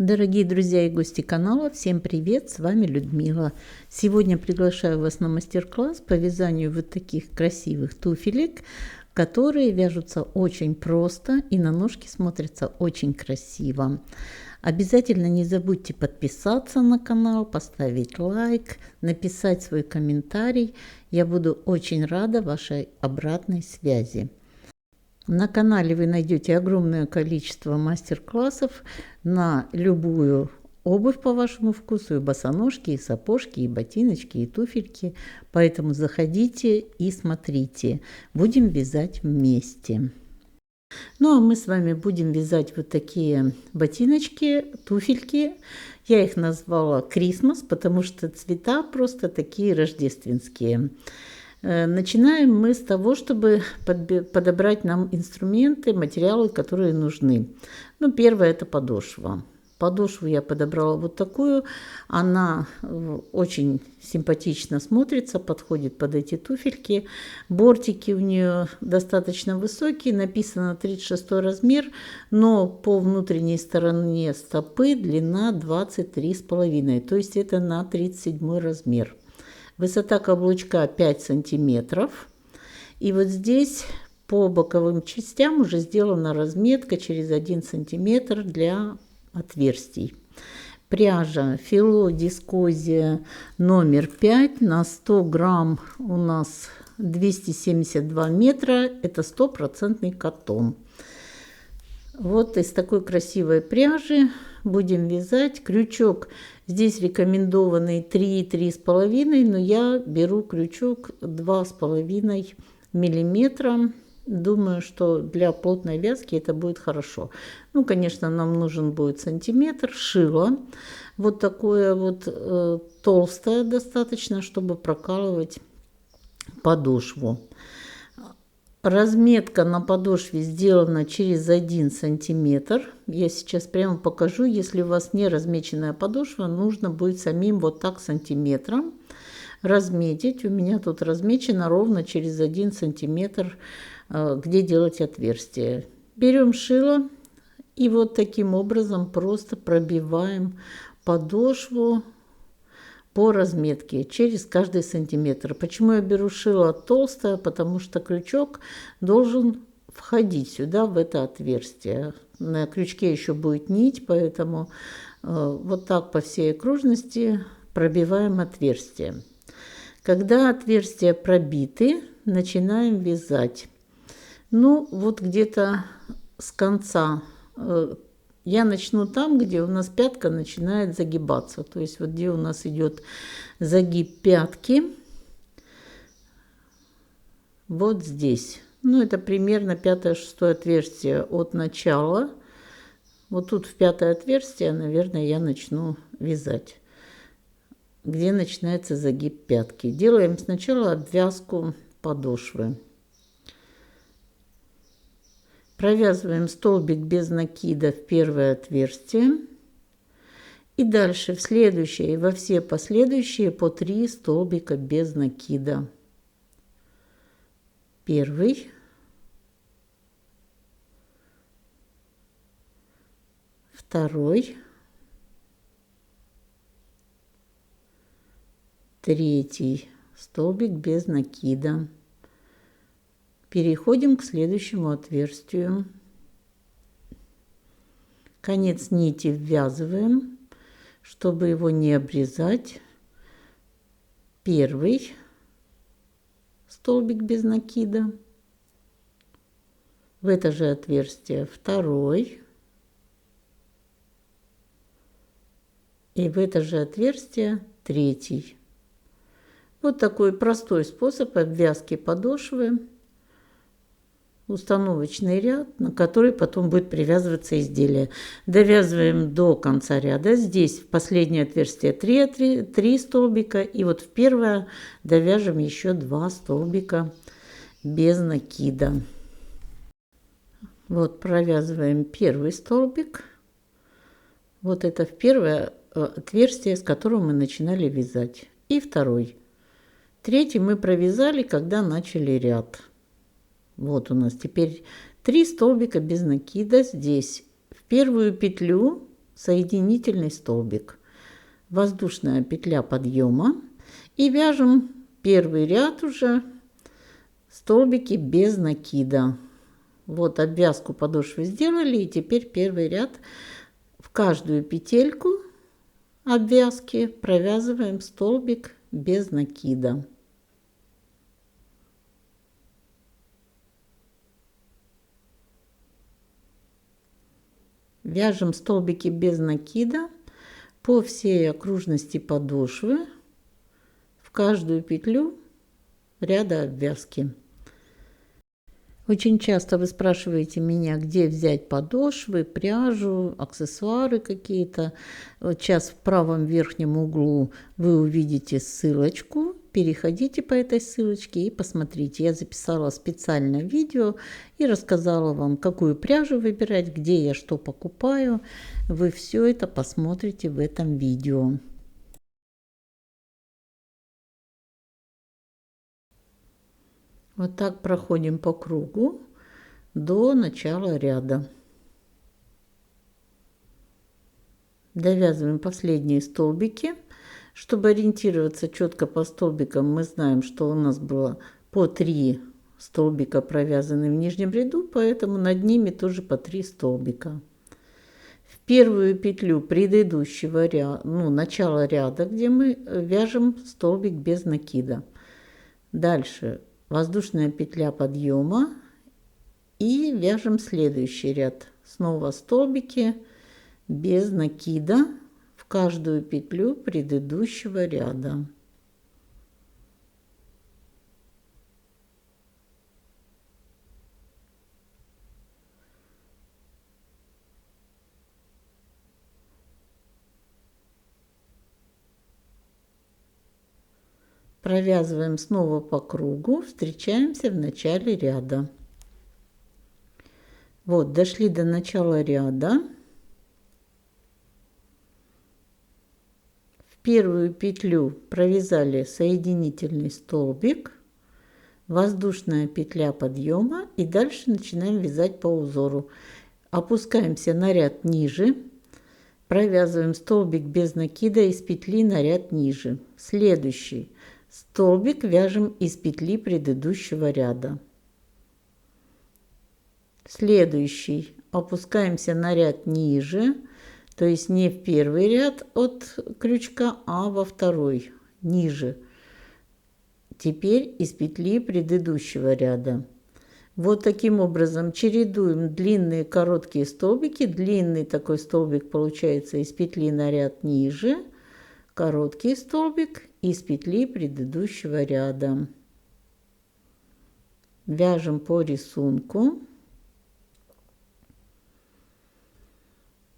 Дорогие друзья и гости канала, всем привет, с вами Людмила. Сегодня приглашаю вас на мастер-класс по вязанию вот таких красивых туфелек, которые вяжутся очень просто и на ножки смотрятся очень красиво. Обязательно не забудьте подписаться на канал, поставить лайк, написать свой комментарий. Я буду очень рада вашей обратной связи. На канале вы найдете огромное количество мастер-классов на любую обувь по вашему вкусу, и босоножки, и сапожки, и ботиночки, и туфельки. Поэтому заходите и смотрите. Будем вязать вместе. Ну а мы с вами будем вязать вот такие ботиночки, туфельки. Я их назвала Christmas, потому что цвета просто такие рождественские. Начинаем мы с того, чтобы подобрать нам инструменты, материалы, которые нужны. Ну, первое – это подошва. Подошву я подобрала вот такую. Она очень симпатично смотрится, подходит под эти туфельки. Бортики у нее достаточно высокие, написано 36 размер, но по внутренней стороне стопы длина 23,5, то есть это на 37 размер. Высота каблучка 5 сантиметров. И вот здесь по боковым частям уже сделана разметка через 1 сантиметр для отверстий. Пряжа фило дискозия номер 5 на 100 грамм у нас 272 метра. Это 100% катон. Вот из такой красивой пряжи будем вязать. Крючок здесь рекомендованный 3-3,5, но я беру крючок 2,5 миллиметра. Думаю, что для плотной вязки это будет хорошо. Ну, конечно, нам нужен будет сантиметр. Шило вот такое вот толстое достаточно, чтобы прокалывать подошву. Разметка на подошве сделана через 1 сантиметр. Я сейчас прямо покажу. Если у вас не размеченная подошва, нужно будет самим вот так сантиметром разметить. У меня тут размечено ровно через 1 сантиметр, где делать отверстие. Берем шило и вот таким образом просто пробиваем подошву по разметке через каждый сантиметр. Почему я беру шило толстое? Потому что крючок должен входить сюда, в это отверстие. На крючке еще будет нить, поэтому вот так по всей окружности пробиваем отверстие. Когда отверстия пробиты, начинаем вязать. Ну, вот где-то с конца. Я начну там, где у нас пятка начинает загибаться. То есть вот где у нас идет загиб пятки. Вот здесь. Ну, это примерно 5-6 отверстие от начала. Вот тут в 5 отверстие, наверное, я начну вязать. Где начинается загиб пятки. Делаем сначала обвязку подошвы. Провязываем столбик без накида в первое отверстие. И дальше в следующее и во все последующие по 3 столбика без накида. Первый. Второй. Третий столбик без накида. Переходим к следующему отверстию. Конец нити ввязываем, чтобы его не обрезать. Первый столбик без накида. В это же отверстие второй. И в это же отверстие третий. Вот такой простой способ обвязки подошвы. Установочный ряд, на который потом будет привязываться изделие. Довязываем до конца ряда. Здесь в последнее отверстие 3 столбика. И вот в первое довяжем еще 2 столбика без накида. Вот провязываем первый столбик. Вот это в первое отверстие, с которого мы начинали вязать. И второй. Третий мы провязали, когда начали ряд. Вот у нас теперь 3 столбика без накида. Здесь в первую петлю соединительный столбик, воздушная петля подъема и вяжем первый ряд уже столбики без накида. Вот обвязку подошвы сделали, и теперь первый ряд в каждую петельку обвязки провязываем столбик без накида. Вяжем столбики без накида по всей окружности подошвы в каждую петлю ряда обвязки. Очень часто вы спрашиваете меня, где взять подошвы, пряжу, аксессуары какие-то. Вот сейчас в правом верхнем углу вы увидите ссылочку. Переходите по этой ссылочке и посмотрите. Я записала специально видео и рассказала вам, какую пряжу выбирать, где я что покупаю. Вы все это посмотрите в этом видео. Вот так проходим по кругу до начала ряда. Довязываем последние столбики. Чтобы ориентироваться четко по столбикам, мы знаем, что у нас было по 3 столбика провязаны в нижнем ряду, поэтому над ними тоже по 3 столбика. В первую петлю предыдущего ряда, начала ряда, где мы вяжем столбик без накида. Дальше воздушная петля подъема и вяжем следующий ряд. Снова столбики без накида в каждую петлю предыдущего ряда. Провязываем снова по кругу, встречаемся в начале ряда. Вот, дошли до начала ряда. В первую петлю провязали соединительный столбик, воздушная петля подъема и дальше начинаем вязать по узору. Опускаемся на ряд ниже, провязываем столбик без накида из петли на ряд ниже. Следующий столбик вяжем из петли предыдущего ряда. Следующий опускаемся на ряд ниже, то есть не в первый ряд от крючка, а во второй ниже. Теперь из петли предыдущего ряда. Вот таким образом чередуем длинные короткие столбики. Длинный такой столбик получается из петли на ряд ниже, короткий столбик из петли предыдущего ряда. Вяжем по рисунку,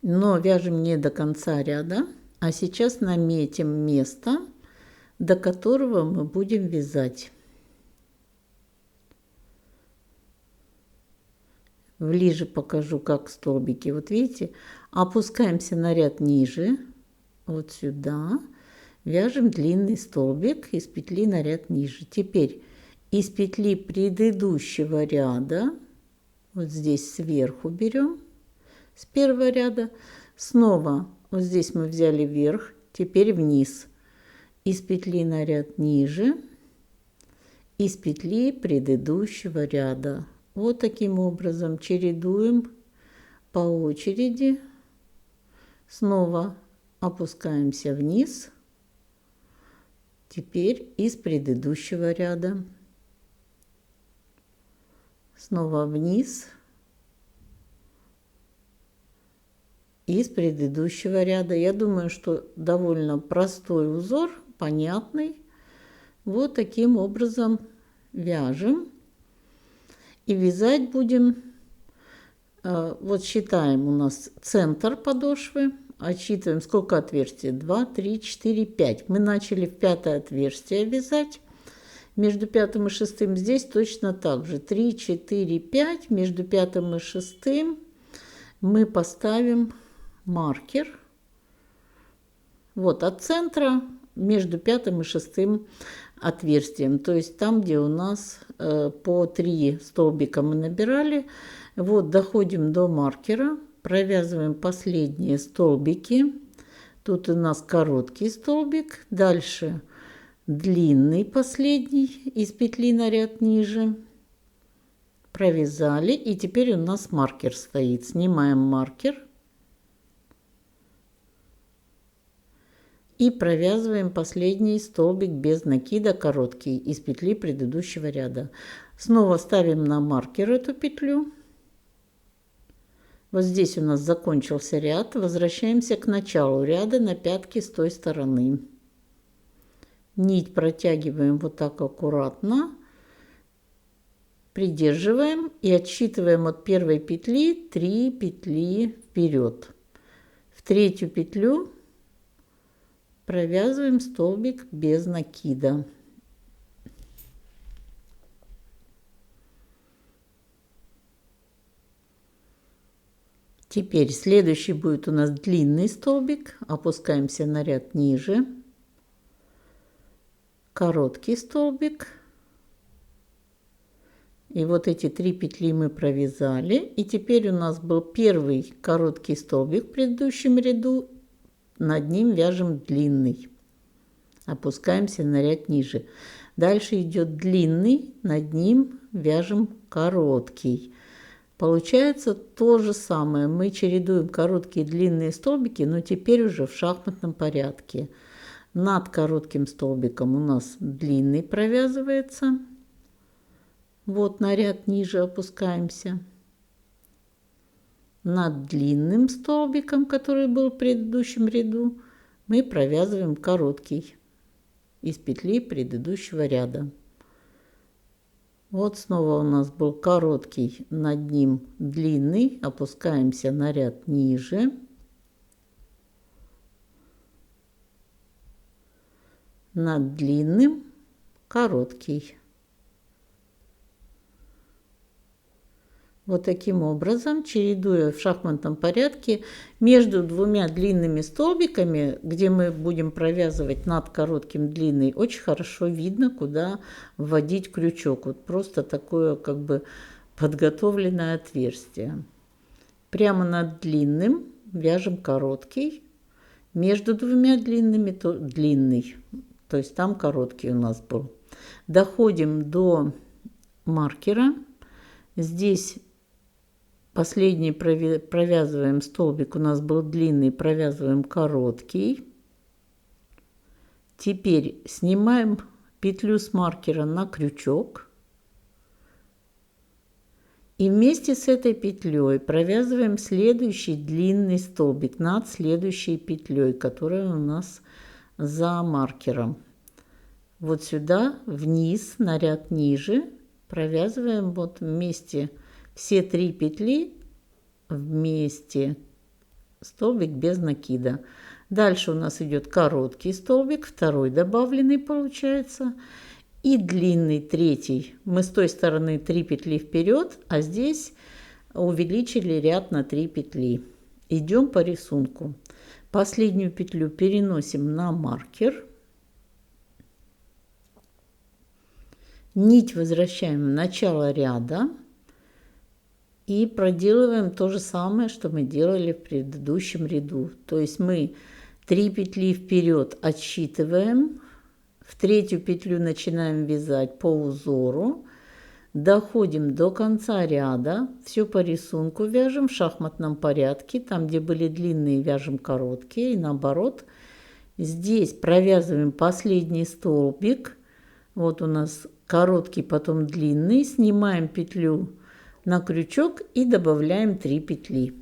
но вяжем не до конца ряда, а сейчас наметим место, до которого мы будем вязать. Ближе покажу, как столбики. Вот видите, опускаемся на ряд ниже, вот сюда. Вяжем длинный столбик из петли на ряд ниже. Теперь из петли предыдущего ряда, вот здесь сверху берем, с первого ряда, снова вот здесь мы взяли вверх, теперь вниз. Из петли на ряд ниже, из петли предыдущего ряда. Вот таким образом чередуем по очереди. Снова опускаемся вниз. Теперь из предыдущего ряда. Снова вниз. Из предыдущего ряда. Я думаю, что довольно простой узор, понятный. Вот таким образом вяжем. И вязать будем, вот считаем, у нас центр подошвы. Отсчитываем, сколько отверстий. 2, 3, 4, 5. Мы начали в 5-е отверстие вязать. Между 5 и 6 здесь точно так же. 3, 4, 5. Между 5 и 6 мы поставим маркер. Вот от центра между 5 и 6 отверстием. То есть там, где у нас по 3 столбика мы набирали. Вот доходим до маркера. провязываем последние столбики. Тут у нас короткий столбик, дальше длинный последний из петли на ряд ниже. Провязали, и теперь у нас маркер стоит. Снимаем маркер и провязываем последний столбик без накида, короткий, из петли предыдущего ряда. Снова ставим на маркер эту петлю. Вот здесь у нас закончился ряд. Возвращаемся к началу ряда на пятки с той стороны. Нить протягиваем вот так аккуратно. Придерживаем и отсчитываем от первой петли 3 петли вперед. В третью петлю провязываем столбик без накида. Теперь следующий будет у нас длинный столбик. Опускаемся на ряд ниже. Короткий столбик. И вот эти 3 петли мы провязали. И теперь у нас был первый короткий столбик в предыдущем ряду. Над ним вяжем длинный. Опускаемся на ряд ниже. Дальше идет длинный, над ним вяжем короткий. Получается то же самое. Мы чередуем короткие и длинные столбики, но теперь уже в шахматном порядке. Над коротким столбиком у нас длинный провязывается. Вот на ряд ниже опускаемся. Над длинным столбиком, который был в предыдущем ряду, мы провязываем короткий из петли предыдущего ряда. Вот снова у нас был короткий, над ним длинный. Опускаемся на ряд ниже. Над длинным короткий. Вот таким образом, чередуя в шахматном порядке, между двумя длинными столбиками, где мы будем провязывать над коротким длинный, очень хорошо видно, куда вводить крючок. Вот просто такое как бы подготовленное отверстие. Прямо над длинным вяжем короткий, между двумя длинными то длинный, то есть там короткий у нас был. Доходим до маркера. Здесь последний провязываем столбик, у нас был длинный, провязываем короткий. Теперь снимаем петлю с маркера на крючок. И вместе с этой петлей провязываем следующий длинный столбик над следующей петлей, которая у нас за маркером. Вот сюда, вниз, на ряд ниже, провязываем вот вместе все 3 петли вместе, столбик без накида. Дальше у нас идет короткий столбик, второй добавленный получается, и длинный третий. Мы с той стороны 3 петли вперед, а здесь увеличили ряд на 3 петли. Идем по рисунку. Последнюю петлю переносим на маркер. Нить возвращаем в начало ряда. И проделываем то же самое, что мы делали в предыдущем ряду. То есть мы 3 петли вперед отсчитываем, в третью петлю начинаем вязать по узору, доходим до конца ряда, все по рисунку вяжем в шахматном порядке. Там, где были длинные, вяжем короткие, и наоборот. Здесь провязываем последний столбик. Вот у нас короткий, потом длинный. Снимаем петлю на крючок и добавляем 3 петли.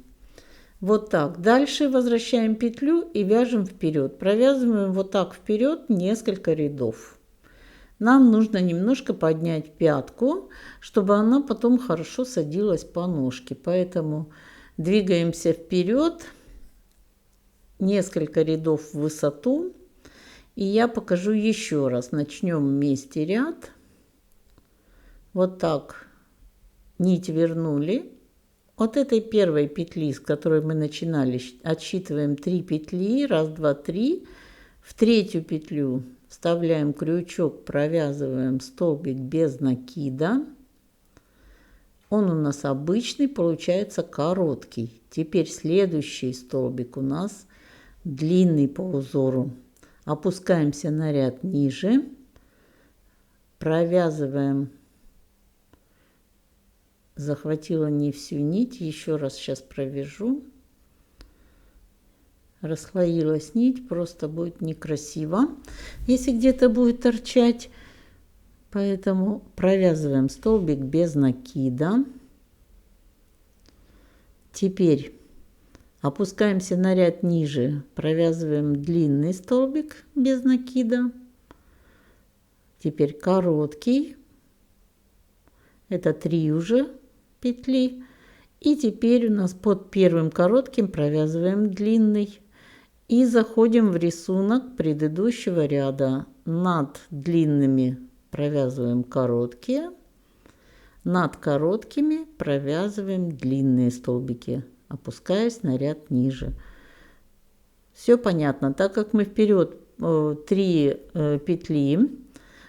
Вот так. Дальше возвращаем петлю и вяжем вперед. Провязываем вот так вперед несколько рядов. Нам нужно немножко поднять пятку, чтобы она потом хорошо садилась по ножке. Поэтому двигаемся вперед несколько рядов в высоту. И я покажу еще раз. Начнем вместе ряд. Вот так. Нить вернули. От этой первой петли, с которой мы начинали, отсчитываем 3 петли. 1, 2, 3. В третью петлю вставляем крючок, провязываем столбик без накида. Он у нас обычный, получается короткий. Теперь следующий столбик у нас длинный по узору. Опускаемся на ряд ниже, провязываем. Захватила не всю нить, еще раз сейчас провяжу. Расслоилась нить, просто будет некрасиво, если где-то будет торчать. Поэтому провязываем столбик без накида. Теперь опускаемся на ряд ниже, провязываем длинный столбик без накида. Теперь короткий. Это 3 уже петли. И теперь у нас под первым коротким провязываем длинный. И заходим в рисунок предыдущего ряда. Над длинными провязываем короткие, над короткими провязываем длинные столбики, опускаясь на ряд ниже. Все понятно. Так как мы вперед 3 петли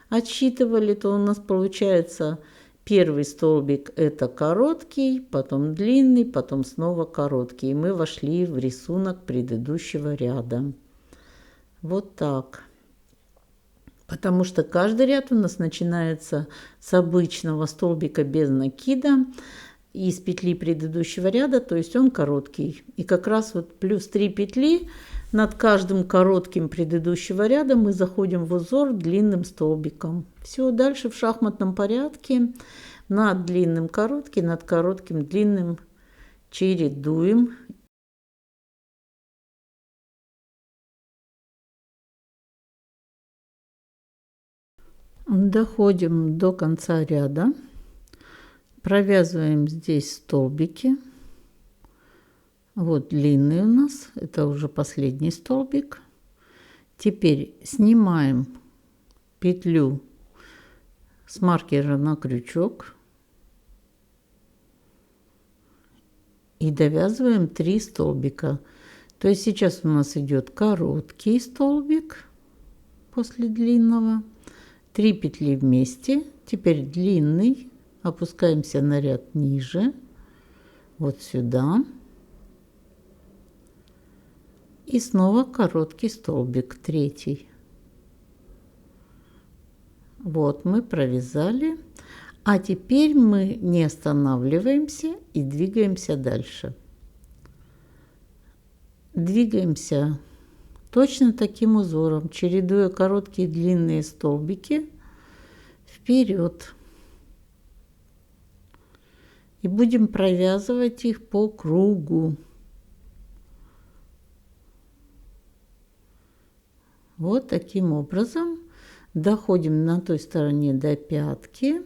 отсчитывали, то у нас получается первый столбик это короткий, потом длинный, потом снова короткий. И мы вошли в рисунок предыдущего ряда. Вот так. Потому что каждый ряд у нас начинается с обычного столбика без накида из петли предыдущего ряда, то есть он короткий. И как раз вот плюс 3 петли над каждым коротким предыдущего ряда мы заходим в узор длинным столбиком. Все, дальше в шахматном порядке над длинным короткий, над коротким длинным чередуем. Доходим до конца ряда, провязываем здесь столбики. Вот длинный у нас, это уже последний столбик. Теперь снимаем петлю с маркера на крючок и довязываем 3 столбика. То есть сейчас у нас идет короткий столбик после длинного. 3 петли вместе, теперь длинный, опускаемся на ряд ниже, вот сюда, и снова короткий столбик, 3. Вот мы провязали, а теперь мы не останавливаемся и двигаемся дальше. Двигаемся точно таким узором, чередуя короткие и длинные столбики вперед. И будем провязывать их по кругу. Вот таким образом доходим на той стороне до пятки.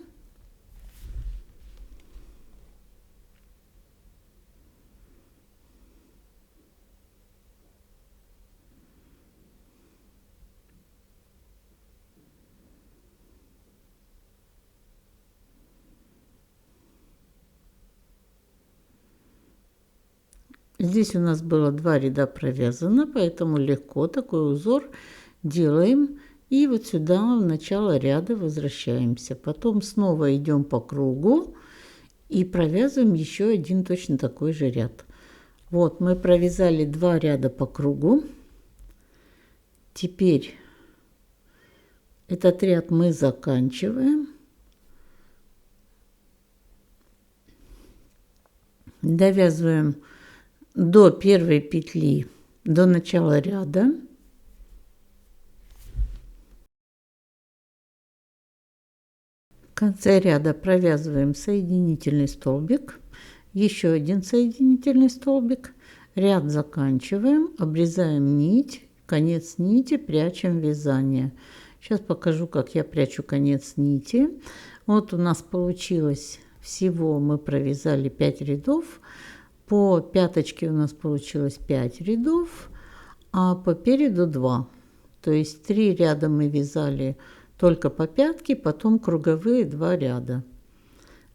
Здесь у нас было 2 ряда провязано, поэтому легко такой узор делаем. И вот сюда в начало ряда возвращаемся. Потом снова идем по кругу и провязываем еще один точно такой же ряд. Вот мы провязали 2 ряда по кругу. Теперь этот ряд мы заканчиваем. Довязываем до первой петли, до начала ряда. В конце ряда провязываем соединительный столбик, еще один соединительный столбик, ряд заканчиваем, обрезаем нить, конец нити прячем в вязание. Сейчас покажу, как я прячу конец нити. Вот у нас получилось, всего мы провязали 5 рядов. По пяточке у нас получилось 5 рядов, а по переду 2. То есть 3 ряда мы вязали только по пятке, потом круговые 2 ряда.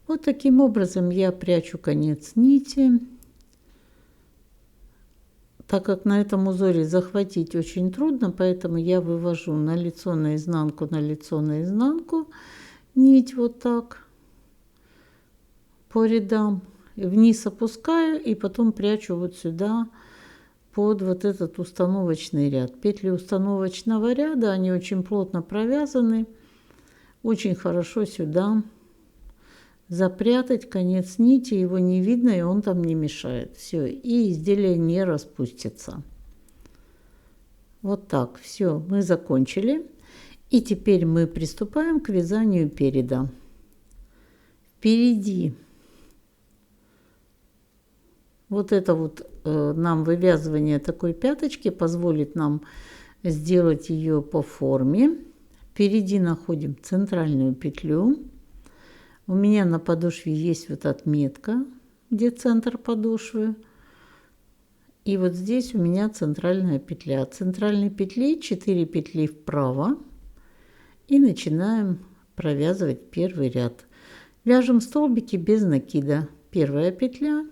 Вот таким образом я прячу конец нити. Так как на этом узоре захватить очень трудно, поэтому я вывожу на лицо, наизнанку, на лицо, наизнанку нить вот так. по рядам, вниз опускаю и потом прячу вот сюда под вот этот установочный ряд. Петли установочного ряда, они очень плотно провязаны, очень хорошо сюда запрятать конец нити, его не видно, и он там не мешает. Все, и изделие не распустится. Вот так, все, мы закончили. И теперь мы приступаем к вязанию переда. Впереди вот это вот нам вывязывание такой пяточки позволит нам сделать ее по форме. Впереди находим центральную петлю. У меня на подошве есть вот отметка, где центр подошвы. И вот здесь у меня центральная петля. От центральной петли 4 петли вправо. И начинаем провязывать первый ряд. Вяжем столбики без накида. Первая петля,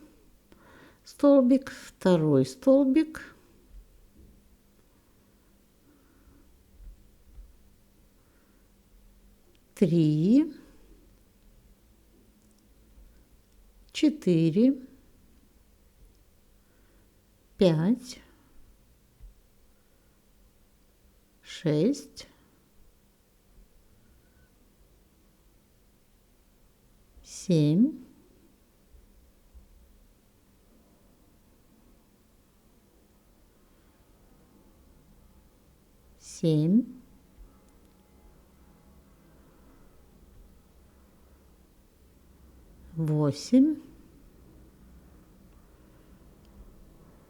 столбик, второй столбик, три, 4, 5, 6, 7, 7, 8,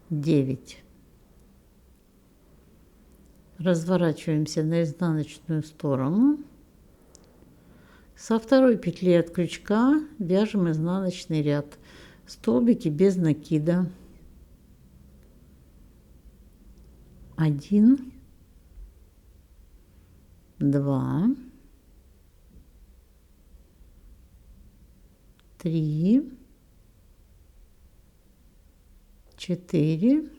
9. Разворачиваемся на изнаночную сторону. Со второй петли от крючка вяжем изнаночный ряд. Столбики без накида. 1, 2, 3, 4,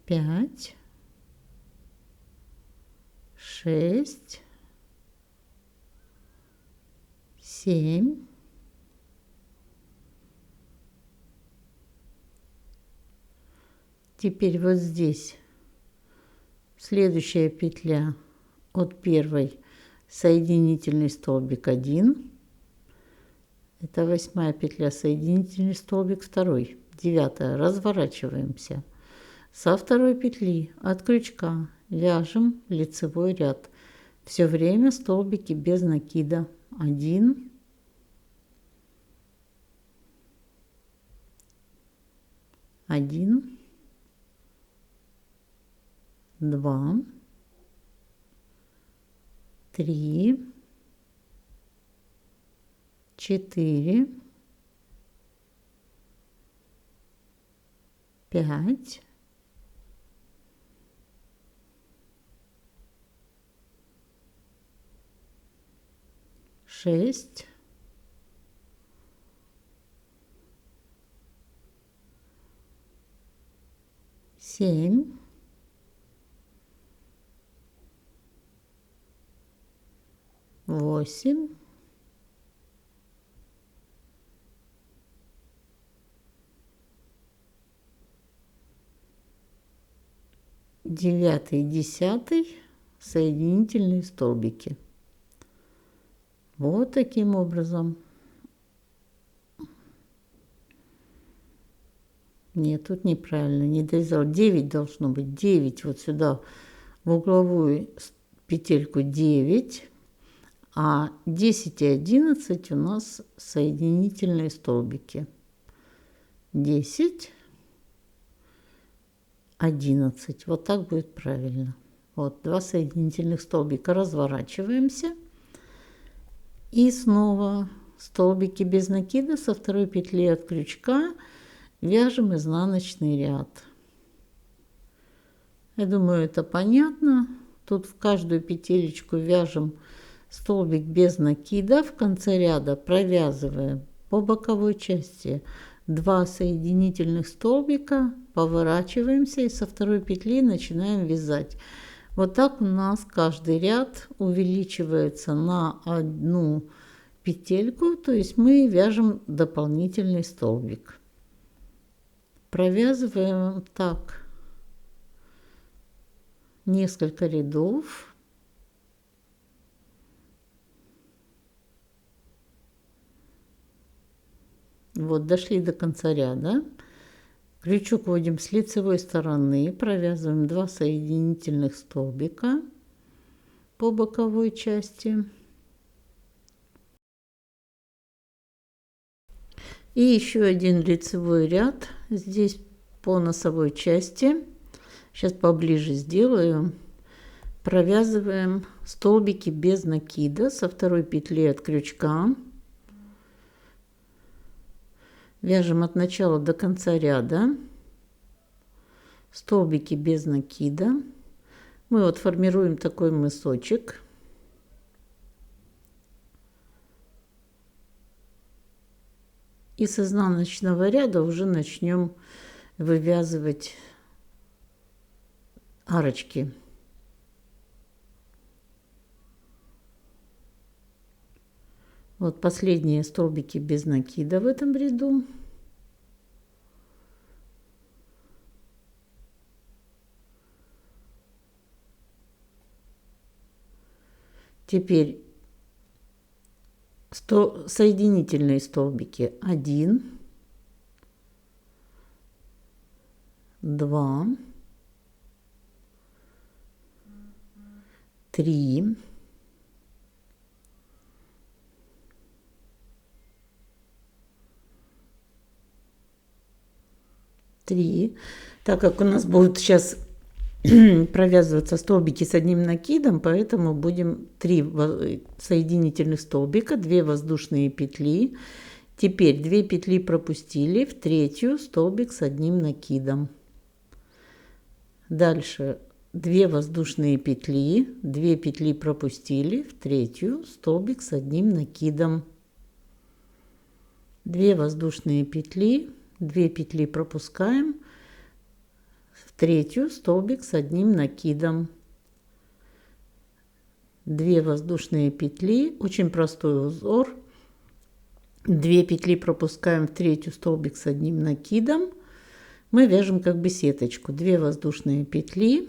5, 6, 7, 'Теперь вот здесь следующая петля от первой, соединительный столбик 1, это 8 петля, соединительный столбик 2, 9, разворачиваемся. Со второй петли от крючка вяжем лицевой ряд. Все время столбики без накида. 1, 1, 2, 3, 4, 5, 6, 7, 8, 9 и 10 соединительные столбики. Вот таким образом. Нет, тут неправильно, не довязал. 9 должно быть. 9 вот сюда в угловую петельку 9, а 10 и 11 у нас соединительные столбики. 10, 11. Вот так будет правильно. Вот 2 соединительных столбика. Разворачиваемся. И снова столбики без накида со второй петли от крючка вяжем изнаночный ряд. Я думаю, это понятно. Тут в каждую петелечку вяжем столбик без накида. В конце ряда провязываем по боковой части 2 соединительных столбика, поворачиваемся и со второй петли начинаем вязать. Вот так у нас каждый ряд увеличивается на 1 петельку, то есть мы вяжем дополнительный столбик. Провязываем так несколько рядов. Вот, дошли до конца ряда. Крючок вводим с лицевой стороны, провязываем 2 соединительных столбика по боковой части. И еще один лицевой ряд здесь по носовой части. Сейчас поближе сделаю. Провязываем столбики без накида со второй петли от крючка. Вяжем от начала до конца ряда столбики без накида. Мы вот формируем такой мысочек. И с изнаночного ряда уже начнем вывязывать арочки. Вот последние столбики без накида в этом ряду. Теперь соединительные столбики 1, 2, 3, 3. Так как у нас будут сейчас провязываться столбики с одним накидом, поэтому будем 3 соединительных столбика, 2 воздушные петли. Теперь 2 петли пропустили, в третью столбик с одним накидом. Дальше 2 воздушные петли, 2 петли пропустили, в третью столбик с одним накидом. 2 воздушные петли, 2 петли пропускаем, в третью столбик с одним накидом. 2 воздушные петли, очень простой узор. 2 петли пропускаем, в третью столбик с одним накидом. Мы вяжем как бы сеточку. 2 воздушные петли,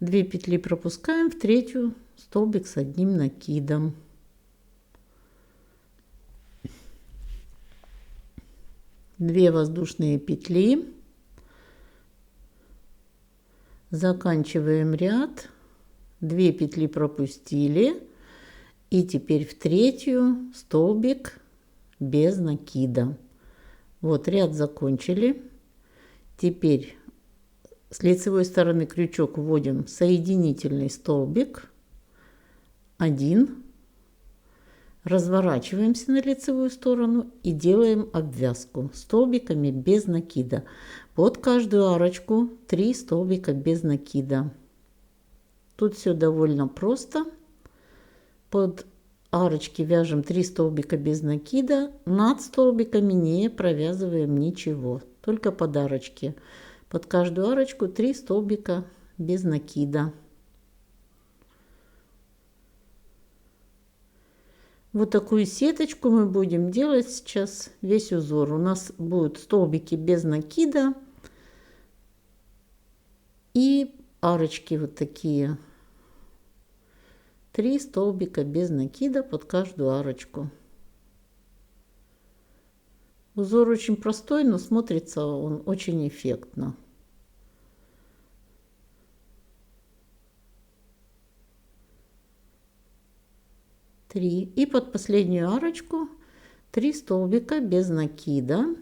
2 петли пропускаем, в третью столбик с одним накидом. Две воздушные петли, заканчиваем ряд, 2 петли пропустили, и теперь в третью столбик без накида. Вот ряд закончили. Теперь с лицевой стороны крючок вводим соединительный столбик 1, разворачиваемся на лицевую сторону и делаем обвязку столбиками без накида. Под каждую арочку 3 столбика без накида. Тут все довольно просто. Под арочки вяжем 3 столбика без накида. Над столбиками не провязываем ничего, только под арочки. Под каждую арочку 3 столбика без накида. Вот такую сеточку мы будем делать сейчас весь узор. У нас будут столбики без накида и арочки вот такие. 3 столбика без накида под каждую арочку. Узор очень простой, но смотрится он очень эффектно. И под последнюю арочку 3 столбика без накида.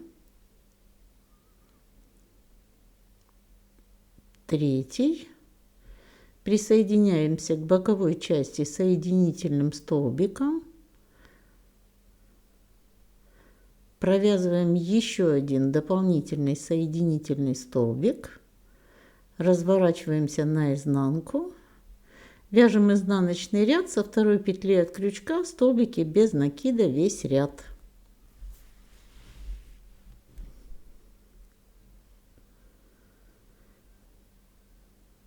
Третий. Присоединяемся к боковой части соединительным столбиком. Провязываем еще один дополнительный соединительный столбик. Разворачиваемся наизнанку. Вяжем изнаночный ряд со второй петли от крючка, столбики без накида весь ряд.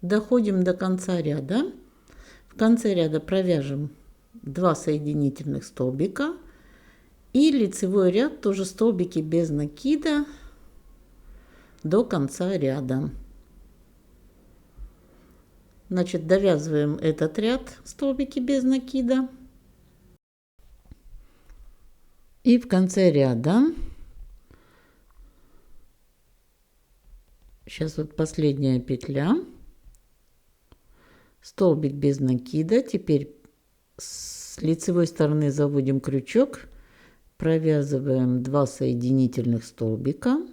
Доходим до конца ряда. В конце ряда провяжем 2 соединительных столбика и лицевой ряд, тоже столбики без накида до конца ряда. Значит, довязываем этот ряд, столбики без накида. И в конце ряда, сейчас вот последняя петля, столбик без накида. Теперь с лицевой стороны заводим крючок, провязываем 2 соединительных столбика.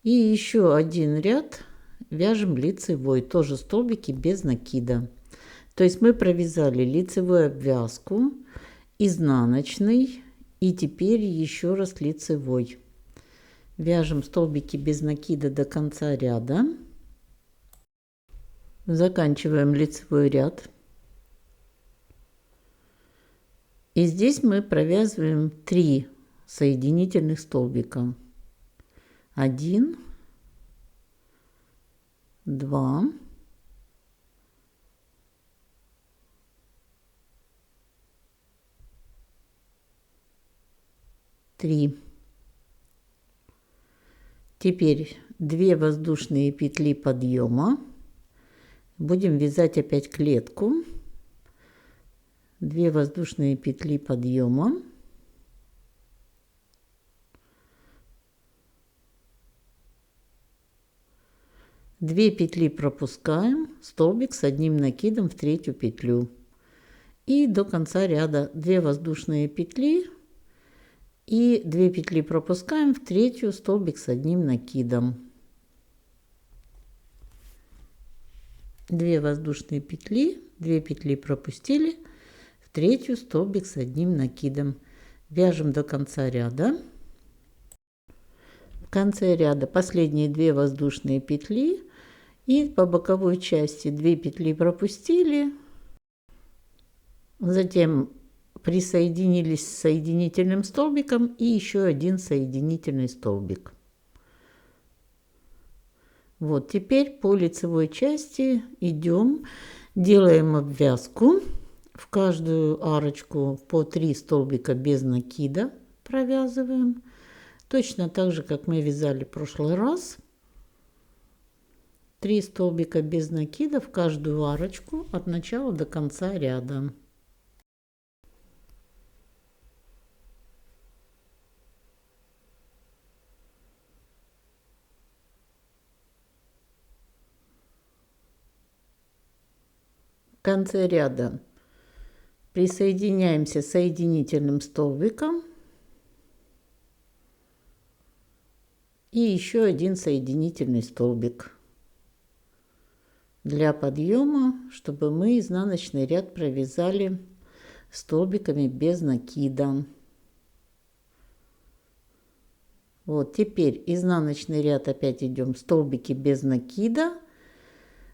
И еще один ряд вяжем лицевой, тоже столбики без накида. То есть мы провязали лицевую обвязку, изнаночный и теперь еще раз лицевой. Вяжем столбики без накида до конца ряда. Заканчиваем лицевой ряд. И здесь мы провязываем 3 соединительных столбика. 1, 2, 3. Теперь 2 воздушные петли подъема. Будем вязать опять клетку. 2 воздушные петли подъема. Две петли пропускаем, столбик с одним накидом в третью петлю. И до конца ряда 2 воздушные петли и 2 петли пропускаем в третью, столбик с одним накидом. 2 воздушные петли, 2 петли пропустили, в третью, столбик с одним накидом. Вяжем до конца ряда. В конце ряда последние 2 воздушные петли и по боковой части 2 петли пропустили, затем присоединились с соединительным столбиком и еще один соединительный столбик. Вот теперь по лицевой части идем, делаем обвязку, в каждую арочку по 3 столбика без накида провязываем. Точно так же, как мы вязали в прошлый раз. 3 столбика без накида в каждую арочку от начала до конца ряда. В конце ряда присоединяемся соединительным столбиком и еще один соединительный столбик для подъема, чтобы мы изнаночный ряд провязали столбиками без накида. Вот теперь изнаночный ряд опять идем столбики без накида,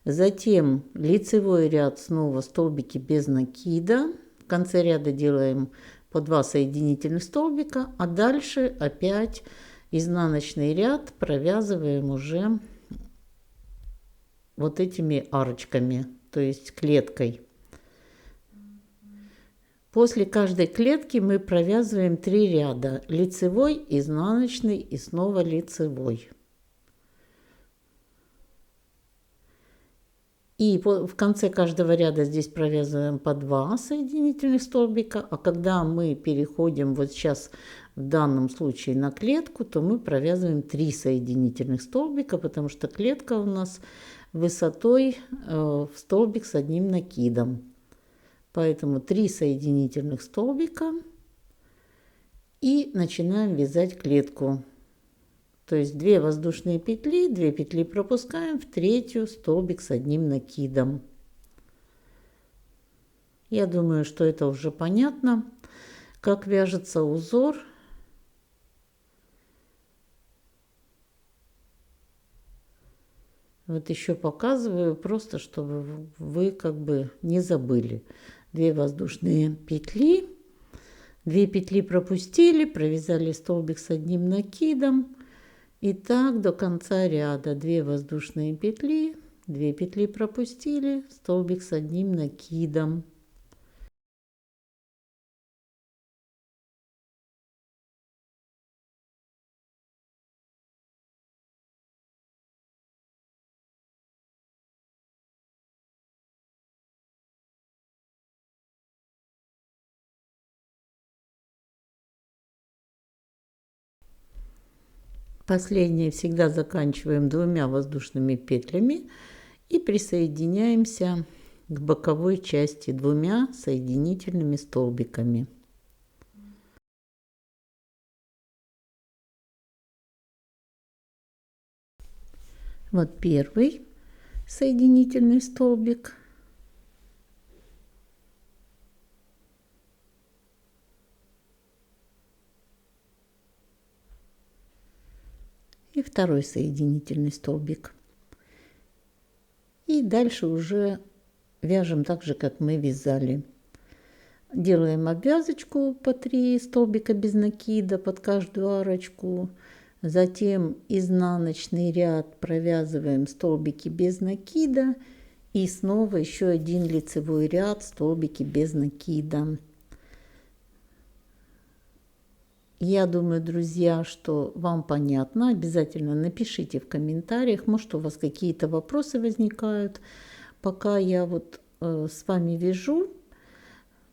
затем лицевой ряд снова столбики без накида. В конце ряда делаем по 2 соединительных столбика, а дальше опять изнаночный ряд провязываем уже вот этими арочками, то есть клеткой. После каждой клетки мы провязываем 3 ряда: лицевой, изнаночный и снова лицевой. И в конце каждого ряда здесь провязываем по 2 соединительных столбика, а когда мы переходим вот сейчас в данном случае на клетку, то мы провязываем 3 соединительных столбика, потому что клетка у нас высотой в столбик с одним накидом. Поэтому 3 соединительных столбика и начинаем вязать клетку. То есть 2 воздушные петли, 2 петли пропускаем в третью, столбик с одним накидом. Я думаю, что это уже понятно, как вяжется узор. Вот еще показываю, просто чтобы вы как бы не забыли. 2 воздушные петли, 2 петли пропустили, провязали столбик с одним накидом. И так до конца ряда 2 воздушные петли, 2 петли пропустили, столбик с одним накидом. Последнее всегда заканчиваем 2 воздушными петлями и присоединяемся к боковой части 2 соединительными столбиками. Вот первый соединительный столбик. И второй соединительный столбик. И дальше уже вяжем так же, как мы вязали. Делаем обвязочку по 3 столбика без накида под каждую арочку. Затем изнаночный ряд провязываем столбики без накида. И снова еще один лицевой ряд, столбики без накида. Я думаю, друзья, что вам понятно. Обязательно напишите в комментариях, может, у вас какие-то вопросы возникают. Пока я вот с вами вяжу,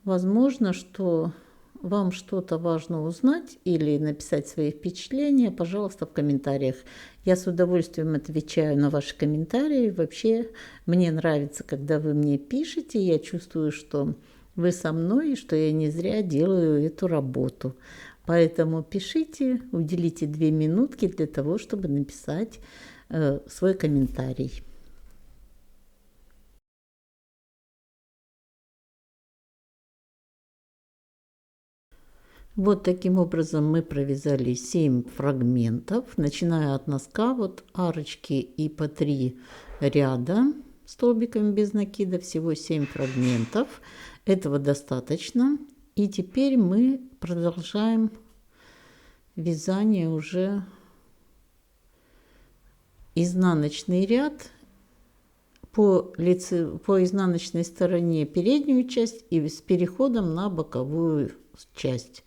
возможно, что вам что-то важно узнать или написать свои впечатления, пожалуйста, в комментариях. Я с удовольствием отвечаю на ваши комментарии. Вообще, мне нравится, когда вы мне пишете. Я чувствую, что вы со мной и что я не зря делаю эту работу. Поэтому пишите, уделите 2 минутки для того, чтобы написать свой комментарий. Вот таким образом мы провязали 7 фрагментов, начиная от носка, вот арочки и по 3 ряда столбиками без накида, всего 7 фрагментов. Этого достаточно. И теперь мы продолжаем вязание уже изнаночный ряд по изнаночной стороне переднюю часть и с переходом на боковую часть.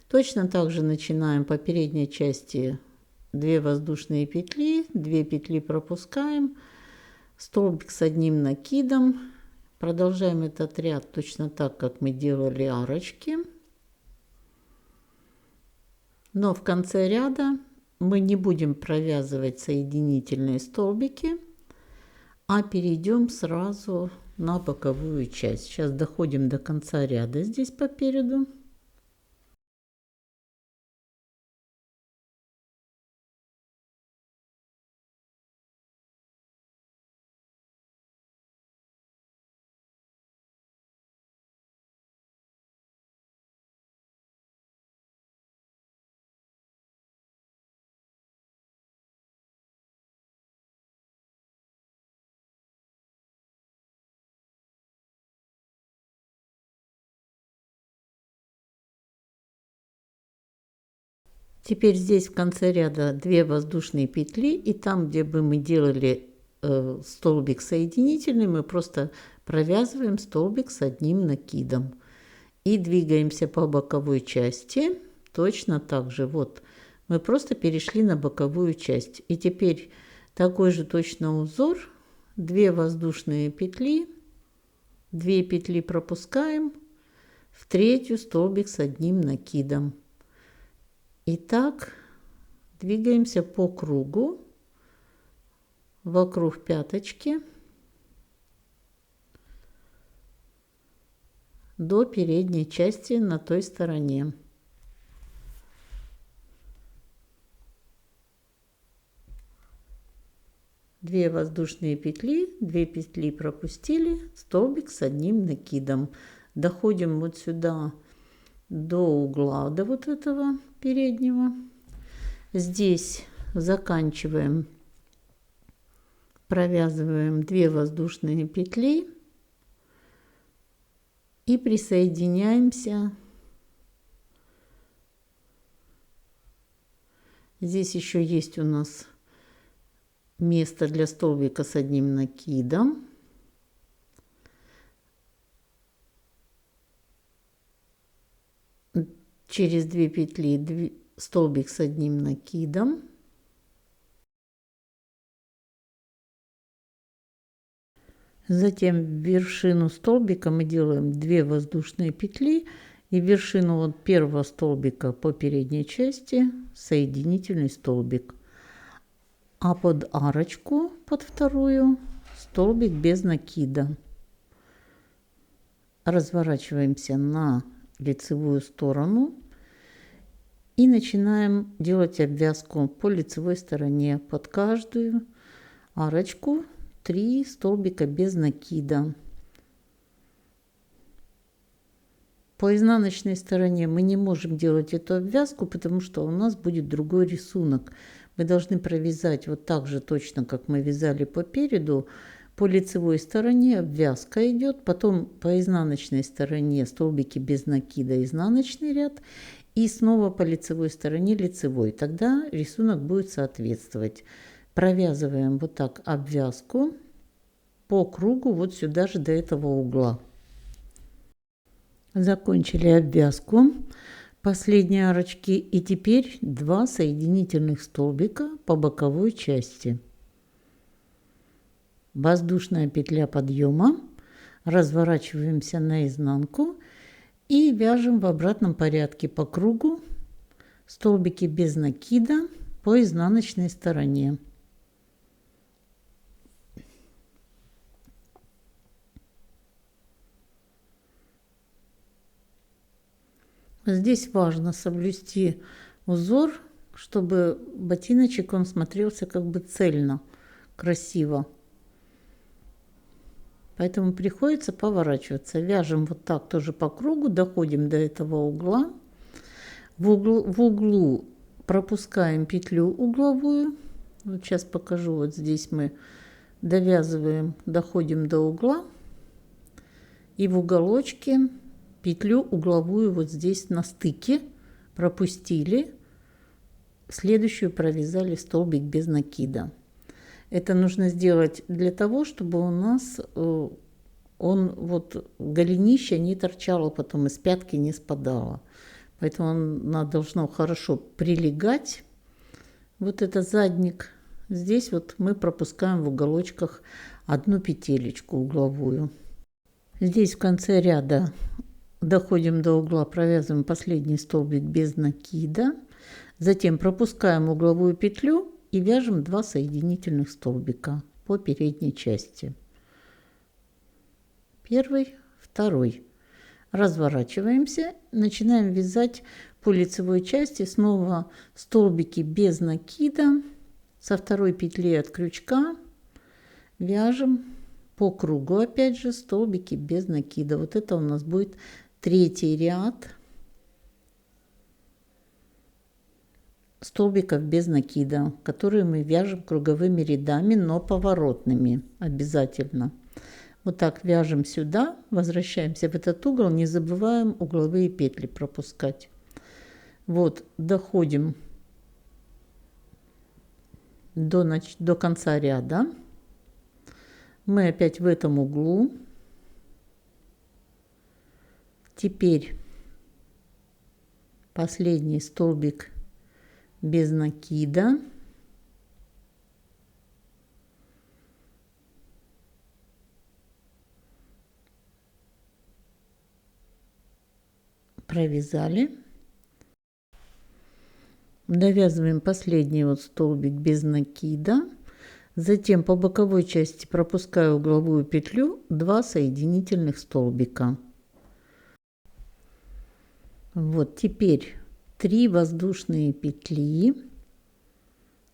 Точно так же начинаем по передней части 2 воздушные петли, 2 петли пропускаем, столбик с одним накидом. Продолжаем этот ряд точно так, как мы делали арочки. Но в конце ряда мы не будем провязывать соединительные столбики, а перейдем сразу на боковую часть. Сейчас доходим до конца ряда здесь по переду. Теперь здесь в конце ряда 2 воздушные петли, и там, где бы мы делали столбик соединительный, мы просто провязываем столбик с одним накидом и двигаемся по боковой части. Точно так же вот мы просто перешли на боковую часть, и теперь такой же точно узор: 2 воздушные петли, 2 петли пропускаем, в третью столбик с одним накидом. И так двигаемся по кругу вокруг пяточки до передней части на той стороне. Две воздушные петли, 2 петли пропустили, столбик с одним накидом. Доходим вот сюда до угла, до вот этого переднего. Здесь заканчиваем, провязываем 2 воздушные петли и присоединяемся. Здесь еще есть у нас место для столбика с одним накидом. Через 2 петли столбик с одним накидом. Затем в вершину столбика мы делаем 2 воздушные петли и в вершину вот первого столбика по передней части соединительный столбик. А под арочку, под вторую, столбик без накида. Разворачиваемся на лицевую сторону и начинаем делать обвязку по лицевой стороне. Под каждую арочку 3 столбика без накида. По изнаночной стороне мы не можем делать эту обвязку, потому что у нас будет другой рисунок. Мы должны провязать вот так же точно, как мы вязали по переду. По лицевой стороне обвязка идет, потом по изнаночной стороне столбики без накида, изнаночный ряд, и снова по лицевой стороне лицевой. Тогда рисунок будет соответствовать. Провязываем вот так обвязку по кругу вот сюда же до этого угла. Закончили обвязку последней арочки и теперь 2 соединительных столбика по боковой части. Воздушная петля подъема, разворачиваемся наизнанку и вяжем в обратном порядке по кругу столбики без накида по изнаночной стороне. Здесь важно соблюсти узор, чтобы ботиночек он смотрелся как бы цельно, красиво. Поэтому приходится поворачиваться. Вяжем вот так тоже по кругу, доходим до этого угла. В углу пропускаем петлю угловую. Вот сейчас покажу. Вот здесь мы довязываем, доходим до угла. И в уголочке петлю угловую вот здесь на стыке пропустили. Следующую провязали столбик без накида. Это нужно сделать для того, чтобы у нас голенище не торчало потом, из пятки не спадало. Поэтому оно должно хорошо прилегать. Вот это задник. Здесь вот мы пропускаем в уголочках одну петелечку угловую. Здесь в конце ряда доходим до угла, провязываем последний столбик без накида. Затем пропускаем угловую петлю и вяжем 2 соединительных столбика по передней части. Первый, второй. Разворачиваемся, начинаем вязать по лицевой части снова столбики без накида. Со второй петли от крючка вяжем по кругу опять же столбики без накида. Вот это у нас будет 3-й ряд столбиков без накида, которые мы вяжем круговыми рядами, но поворотными обязательно. Вот так вяжем сюда, возвращаемся в этот угол, не забываем угловые петли пропускать. Вот, доходим до конца ряда. Мы опять в этом углу. Теперь последний столбик без накида. Провязали. Довязываем последний вот столбик без накида. Затем по боковой части пропускаю угловую петлю, 2 соединительных столбика. Вот теперь 3 воздушные петли,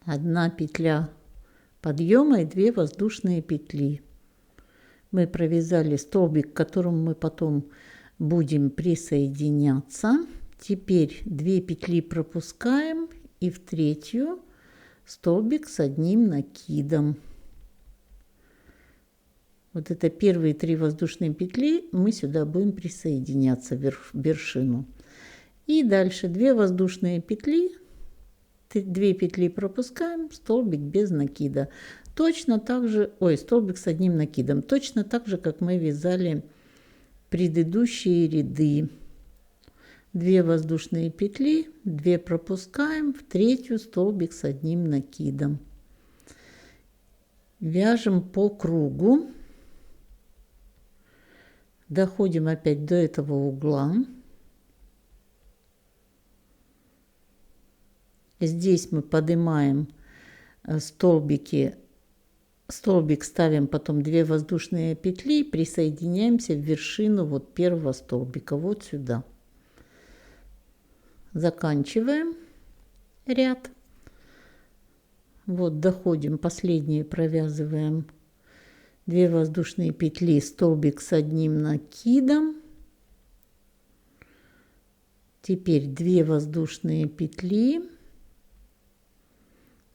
1 петля подъема и 2 воздушные петли. Мы провязали столбик, к которому мы потом будем присоединяться. Теперь 2 петли пропускаем и в 3-ю столбик с одним накидом. Вот это первые 3 воздушные петли, мы сюда будем присоединяться в вершину. И дальше 2 воздушные петли 2 петли пропускаем, столбик без накида. Точно так же, столбик с одним накидом. Точно так же, как мы вязали предыдущие ряды. 2 воздушные петли, 2 пропускаем, в третью столбик с одним накидом. Вяжем по кругу. Доходим опять до этого угла. Здесь мы поднимаем столбики. Столбик ставим, потом 2 воздушные петли, присоединяемся в вершину вот первого столбика, вот сюда. Заканчиваем ряд. Вот доходим, последние провязываем 2 воздушные петли, столбик с одним накидом. Теперь 2 воздушные петли.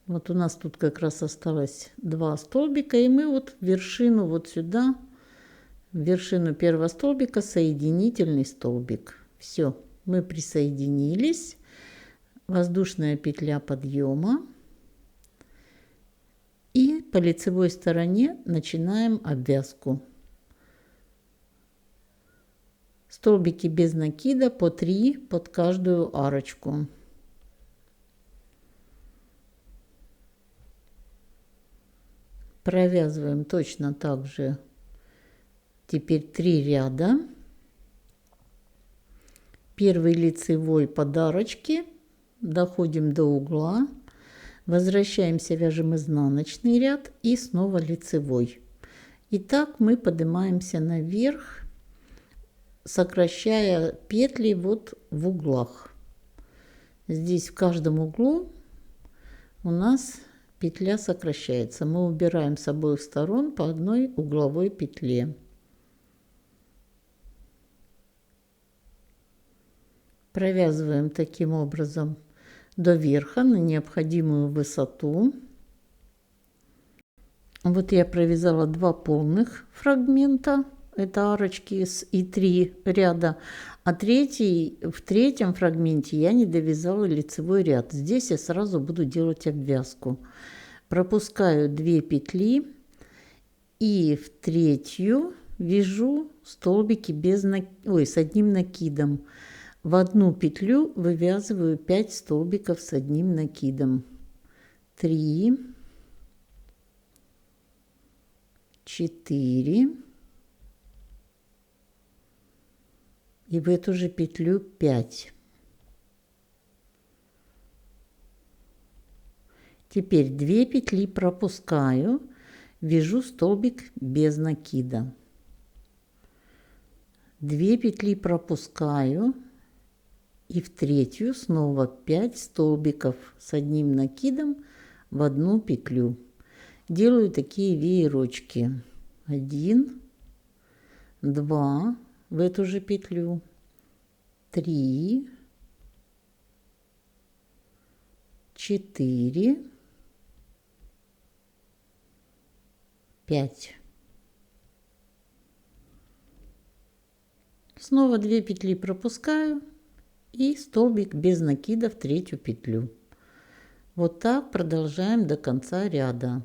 Вот у нас тут как раз осталось 2 столбика, и мы вот в вершину вот сюда, в вершину первого столбика соединительный столбик. Все, мы присоединились. Воздушная петля подъема. И по лицевой стороне начинаем обвязку. Столбики без накида по 3 под каждую арочку. Провязываем точно так же теперь 3 ряда. Первый лицевой под арочки, доходим до угла, возвращаемся, вяжем изнаночный ряд и снова лицевой. И так мы поднимаемся наверх, сокращая петли вот в углах. Здесь в каждом углу у нас петля сокращается. Мы убираем с обоих сторон по одной угловой петле. Провязываем таким образом до верха на необходимую высоту. Вот я провязала 2 полных фрагмента, это арочки и 3 ряда, а в третьем фрагменте я не довязала лицевой ряд. Здесь я сразу буду делать обвязку. Пропускаю 2 петли и в третью вяжу столбики с одним накидом. В одну петлю вывязываю 5 столбиков с одним накидом. 3, 4 и в эту же петлю 5. Теперь 2 петли пропускаю, вяжу столбик без накида. 2 петли пропускаю и в третью снова 5 столбиков с одним накидом в одну петлю. Делаю такие веерочки. 1, 2 в эту же петлю, 3, 4, 5. Снова 2 петли пропускаю и столбик без накида в третью петлю. Вот так продолжаем до конца ряда.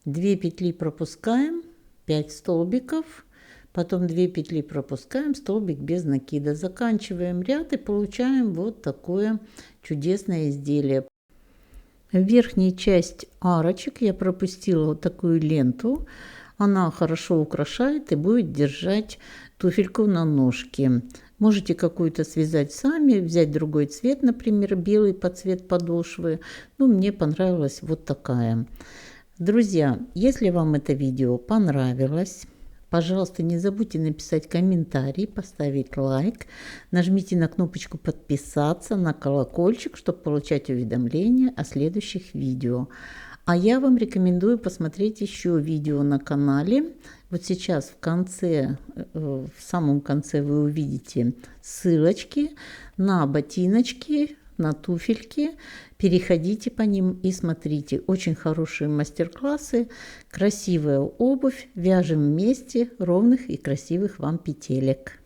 2 петли пропускаем, 5 столбиков, потом 2 петли пропускаем, столбик без накида. Заканчиваем ряд и получаем вот такое чудесное изделие. В верхней части арочек я пропустила вот такую ленту. Она хорошо украшает и будет держать туфельку на ножке. Можете какую-то связать сами, взять другой цвет, например, белый под цвет подошвы. Ну, мне понравилась вот такая. Друзья, если вам это видео понравилось, пожалуйста, не забудьте написать комментарий, поставить лайк, нажмите на кнопочку подписаться, на колокольчик, чтобы получать уведомления о следующих видео. А я вам рекомендую посмотреть еще видео на канале. Вот сейчас в самом конце вы увидите ссылочки на ботиночки, на туфельки. Переходите по ним и смотрите. Очень хорошие мастер-классы, красивая обувь. Вяжем вместе ровных и красивых вам петелек.